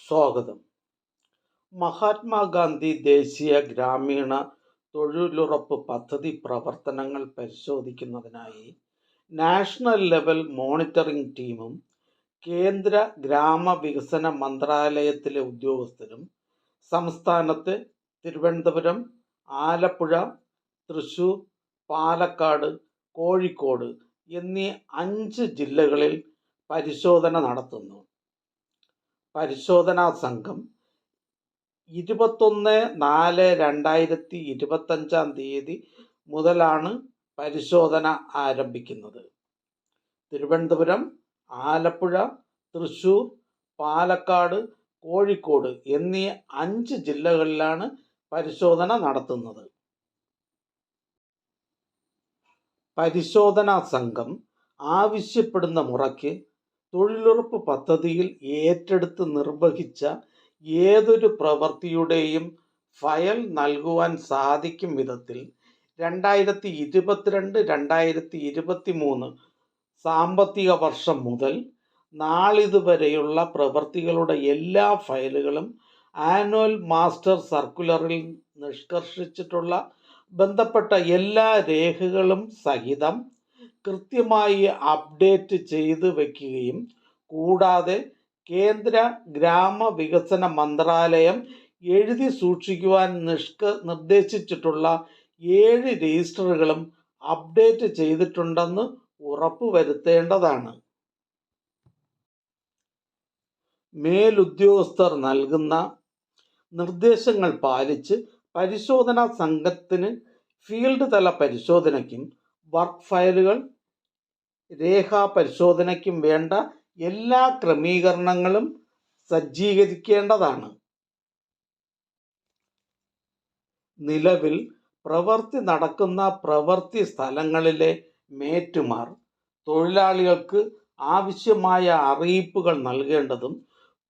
സ്വാഗതം. മഹാത്മാഗാന്ധി ദേശീയ ഗ്രാമീണ തൊഴിലുറപ്പ് പദ്ധതി പ്രവർത്തനങ്ങൾ പരിശോധിക്കുന്നതിനായി നാഷണൽ ലെവൽ മോണിറ്ററിംഗ് ടീമും കേന്ദ്ര ഗ്രാമവികസന മന്ത്രാലയത്തിലെ ഉദ്യോഗസ്ഥരും സംസ്ഥാനത്ത് തിരുവനന്തപുരം, ആലപ്പുഴ, തൃശൂർ, പാലക്കാട്, കോഴിക്കോട് എന്നീ 5 ജില്ലകളിൽ പരിശോധന നടത്തുന്നു. പരിശോധനാ സംഘം 21/4/2025 മുതലാണ് പരിശോധന ആരംഭിക്കുന്നത്. തിരുവനന്തപുരം, ആലപ്പുഴ, തൃശൂർ, പാലക്കാട്, കോഴിക്കോട് എന്നീ 5 ജില്ലകളിലാണ് പരിശോധന നടത്തുന്നത്. പരിശോധനാ സംഘം ആവശ്യപ്പെടുന്ന മുറയ്ക്ക് തൊഴിലുറപ്പ് പദ്ധതിയിൽ ഏറ്റെടുത്ത് നിർവഹിച്ച ഏതൊരു പ്രവൃത്തിയുടെയും ഫയൽ നൽകുവാൻ സാധിക്കും വിധത്തിൽ 2022-2023 സാമ്പത്തിക വർഷം മുതൽ നാളിതുവരെയുള്ള പ്രവൃത്തികളുടെ എല്ലാ ഫയലുകളും ആനുവൽ മാസ്റ്റർ സർക്കുലറിൽ നിഷ്കർഷിച്ചിട്ടുള്ള ബന്ധപ്പെട്ട എല്ലാ രേഖകളും സഹിതം കൃത്യമായി അപ്ഡേറ്റ് ചെയ്ത് വയ്ക്കുകയും കൂടാതെ കേന്ദ്ര ഗ്രാമവികസന മന്ത്രാലയം എഴുതി സൂക്ഷിക്കുവാൻ നിർദ്ദേശിച്ചിട്ടുള്ള 7 രജിസ്റ്ററുകളും അപ്ഡേറ്റ് ചെയ്തിട്ടുണ്ടെന്ന് ഉറപ്പുവരുത്തേണ്ടതാണ്. മേലുദ്യോഗസ്ഥർ നൽകുന്ന നിർദ്ദേശങ്ങൾ പാലിച്ച് പരിശോധനാ സംഘത്തിന് ഫീൽഡ് തല പരിശോധനയ്ക്കും വർക്ക് ഫയലുകൾ രേഖാപരിശോധനയ്ക്കും വേണ്ട എല്ലാ ക്രമീകരണങ്ങളും സജ്ജീകരിക്കേണ്ടതാണ്. നിലവിൽ പ്രവൃത്തി നടക്കുന്ന പ്രവൃത്തി സ്ഥലങ്ങളിലെ മേറ്റുമാർ തൊഴിലാളികൾക്ക് ആവശ്യമായ അറിയിപ്പുകൾ നൽകേണ്ടതും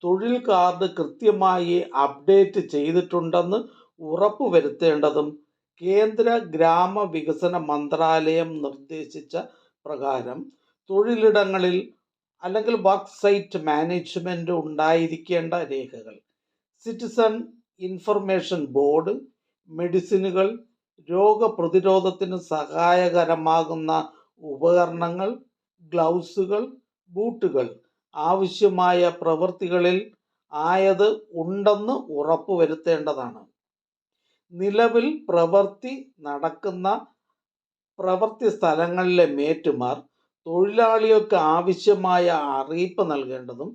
തൊഴിൽ കാർഡ് കൃത്യമായി അപ്ഡേറ്റ് ചെയ്തിട്ടുണ്ടെന്ന് ഉറപ്പുവരുത്തേണ്ടതും കേന്ദ്ര ഗ്രാമവികസന മന്ത്രാലയം നിർദ്ദേശിച്ച പ്രകാരം തൊഴിലിടങ്ങളിൽ അല്ലെങ്കിൽ വർക്ക് സൈറ്റ് മാനേജ്മെൻറ്റ് ഉണ്ടായിരിക്കേണ്ട രേഖകൾ സിറ്റിസൺ ഇൻഫർമേഷൻ ബോർഡ്, മെഡിസിനുകൾ, രോഗപ്രതിരോധത്തിന് സഹായകരമാകുന്ന ഉപകരണങ്ങൾ, ഗ്ലൗസുകൾ, ബൂട്ടുകൾ ആവശ്യമായ പ്രവൃത്തികളിൽ ആയത് ഉണ്ടെന്ന് ഉറപ്പുവരുത്തേണ്ടതാണ്. നിലവിൽ പ്രവൃത്തി നടക്കുന്ന പ്രവൃത്തി സ്ഥലങ്ങളിലെ മേറ്റുമാർ തൊഴിലാളികൾക്ക് ആവശ്യമായ അറിയിപ്പ് നൽകേണ്ടതും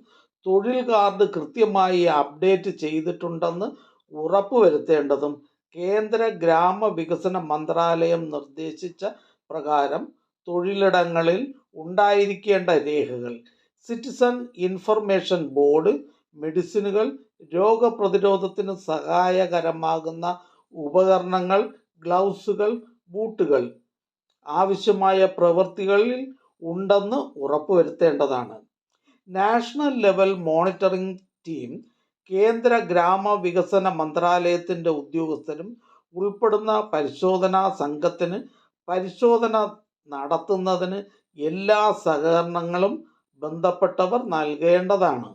തൊഴിൽ കാർഡ് കൃത്യമായി അപ്ഡേറ്റ് ചെയ്തിട്ടുണ്ടെന്ന് ഉറപ്പുവരുത്തേണ്ടതും കേന്ദ്ര ഗ്രാമവികസന മന്ത്രാലയം നിർദ്ദേശിച്ച പ്രകാരം തൊഴിലിടങ്ങളിൽ ഉണ്ടായിരിക്കേണ്ട രേഖകൾ സിറ്റിസൺ ഇൻഫർമേഷൻ ബോർഡ്, മെഡിസിനുകൾ, രോഗപ്രതിരോധത്തിന് സഹായകരമാകുന്ന ഉപകരണങ്ങൾ, ഗ്ലൗസുകൾ, ബൂട്ടുകൾ ആവശ്യമായ പ്രവൃത്തികളിൽ ഉണ്ടെന്ന് ഉറപ്പുവരുത്തേണ്ടതാണ്. നാഷണൽ ലെവൽ മോണിറ്ററിംഗ് ടീം കേന്ദ്ര ഗ്രാമവികസന മന്ത്രാലയത്തിൻ്റെ ഉദ്യോഗസ്ഥരും ഉൾപ്പെടുന്ന പരിശോധനാ സംഘത്തിന് പരിശോധന നടത്തുന്നതിന് എല്ലാ സഹകരണങ്ങളും ബന്ധപ്പെട്ടവർ നൽകേണ്ടതാണ്.